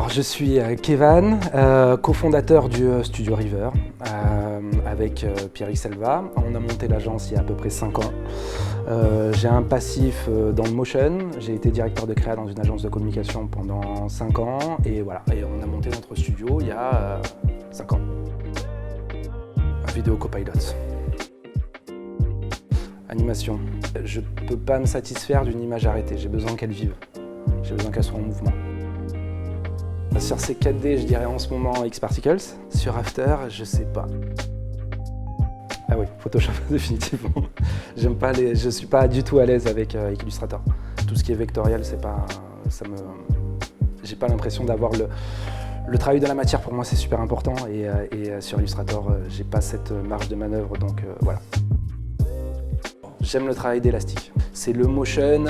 Alors, je suis Kevan, cofondateur du studio River avec Pierrick Selva. On a monté l'agence il y a à peu près 5 ans. J'ai un passif dans le motion. J'ai été directeur de créa dans une agence de communication pendant 5 ans. Et voilà, et on a monté notre studio il y a 5 ans. Vidéo Copilot. Animation. Je ne peux pas me satisfaire d'une image arrêtée. J'ai besoin qu'elle vive. J'ai besoin qu'elle soit en mouvement. Sur ces 4D, je dirais en ce moment X-Particles. Sur After, je sais pas. Ah oui, Photoshop définitivement. Je suis pas du tout à l'aise avec Illustrator. Tout ce qui est vectoriel, c'est pas, j'ai pas l'impression d'avoir le travail de la matière. Pour moi, c'est super important et sur Illustrator, j'ai pas cette marge de manœuvre, donc voilà. J'aime le travail d'élastique. C'est le motion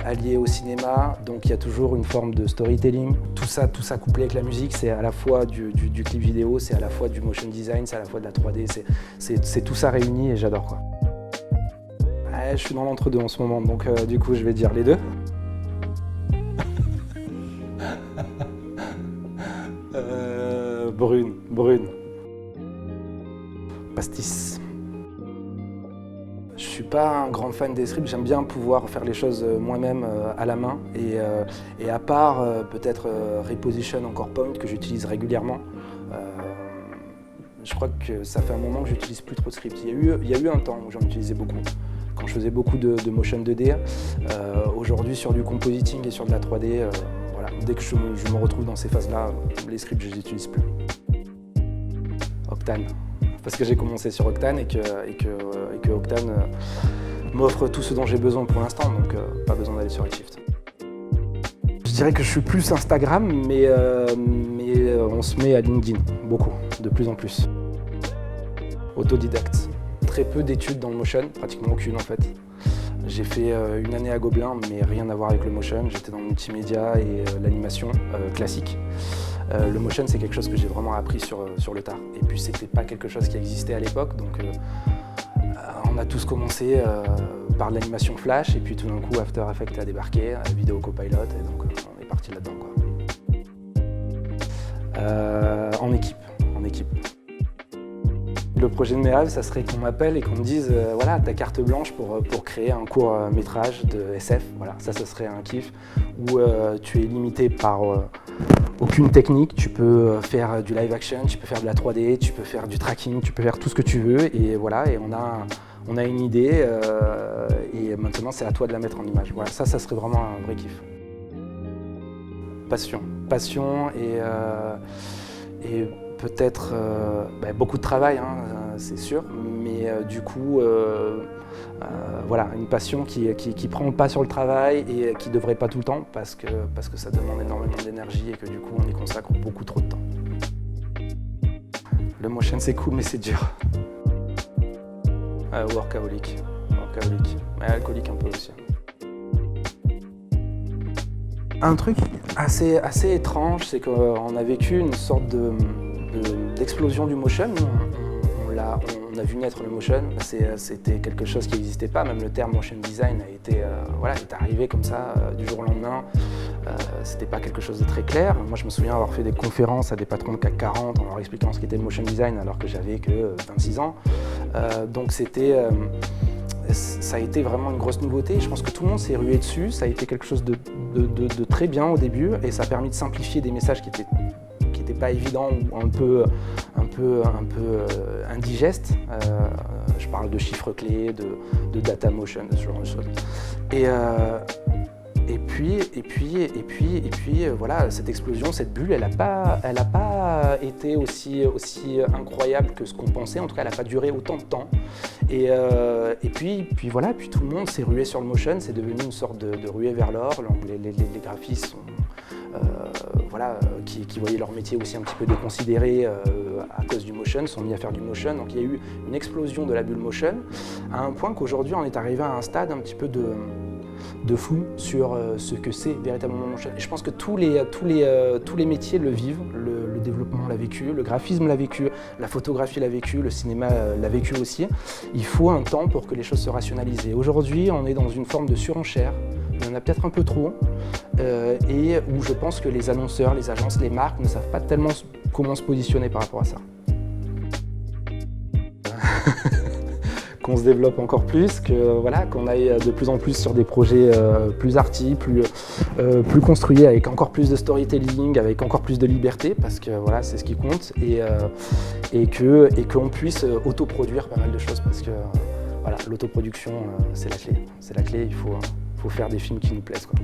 allié au cinéma, donc il y a toujours une forme de storytelling. Tout ça couplé avec la musique, c'est à la fois du clip vidéo, c'est à la fois du motion design, c'est à la fois de la 3D, c'est tout ça réuni et j'adore quoi. Je suis dans l'entre-deux en ce moment, donc du coup je vais dire les deux. Brune. Pastis. Je suis pas un grand fan des scripts, j'aime bien pouvoir faire les choses moi-même à la main et à part peut-être Reposition Encore Point que j'utilise régulièrement. Je crois que ça fait un moment que j'utilise plus trop de scripts. Il y a eu un temps où j'en utilisais beaucoup, quand je faisais beaucoup de motion 2D. Aujourd'hui sur du compositing et sur de la 3D, voilà. Dès que je me retrouve dans ces phases-là, les scripts je les utilise plus. Octane. Parce que j'ai commencé sur Octane et que Octane m'offre tout ce dont j'ai besoin pour l'instant, donc pas besoin d'aller sur Redshift. Je dirais que je suis plus Instagram, mais on se met à LinkedIn, beaucoup, de plus en plus. Autodidacte. Très peu d'études dans le motion, pratiquement aucune en fait. J'ai fait une année à Gobelin, mais rien à voir avec le motion. J'étais dans le multimédia et l'animation classique. Le motion, c'est quelque chose que j'ai vraiment appris sur le tard. Et puis, c'était pas quelque chose qui existait à l'époque, donc on a tous commencé par l'animation flash, et puis tout d'un coup, After Effects a débarqué, Vidéo Copilot, et donc on est parti là-dedans, quoi. En équipe. Le projet de mes rêves, ça serait qu'on m'appelle et qu'on me dise voilà, ta carte blanche pour créer un court métrage de SF. Voilà, ça serait un kiff où tu es limité par aucune technique. Tu peux faire du live action, tu peux faire de la 3D, tu peux faire du tracking, tu peux faire tout ce que tu veux. Et voilà, et on a une idée et maintenant c'est à toi de la mettre en image. Voilà, ça serait vraiment un vrai kiff. Passion et peut-être beaucoup de travail, hein, c'est sûr, mais du coup, voilà, une passion qui prend le pas sur le travail et qui ne devrait pas tout le temps parce que ça demande énormément d'énergie et que du coup on y consacre beaucoup trop de temps. Le motion c'est cool mais c'est dur. Workaholic, mais alcoolique un peu aussi. Un truc assez étrange, c'est qu'on a vécu une sorte d'explosion du motion. On a vu naître le motion. C'était quelque chose qui n'existait pas. Même le terme motion design est arrivé comme ça du jour au lendemain. C'était pas quelque chose de très clair. Moi, je me souviens avoir fait des conférences à des patrons de CAC 40 en leur expliquant ce qu'était le motion design alors que j'avais que 26 ans. Donc ça a été vraiment une grosse nouveauté. Je pense que tout le monde s'est rué dessus. Ça a été quelque chose de très bien au début et ça a permis de simplifier des messages qui étaient pas évidents ou un peu indigestes. Je parle de chiffres clés, de data motion, ce genre de choses. Et puis voilà, cette explosion, cette bulle, elle a pas été aussi incroyable que ce qu'on pensait. En tout cas, elle n'a pas duré autant de temps. Et puis voilà, puis tout le monde s'est rué sur le motion. C'est devenu une sorte de ruée vers l'or. Les graphistes sont, qui voyaient leur métier aussi un petit peu déconsidéré à cause du motion, sont mis à faire du motion. Donc il y a eu une explosion de la bulle motion, à un point qu'aujourd'hui on est arrivé à un stade un petit peu de flou sur ce que c'est véritablement le motion. Et je pense que tous les métiers le vivent, le développement l'a vécu, le graphisme l'a vécu, la photographie l'a vécu, le cinéma l'a vécu aussi. Il faut un temps pour que les choses se rationalisent. Et aujourd'hui, on est dans une forme de surenchère. Il y en a peut-être un peu trop, et où je pense que les annonceurs, les agences, les marques ne savent pas tellement comment se positionner par rapport à ça. Qu'on se développe encore plus, qu'on aille de plus en plus sur des projets plus arty, plus construits, avec encore plus de storytelling, avec encore plus de liberté, parce que voilà, c'est ce qui compte, et qu'on puisse autoproduire pas mal de choses, parce que voilà, l'autoproduction, c'est la clé. C'est la clé, il faut faire des films qui nous plaisent, quoi.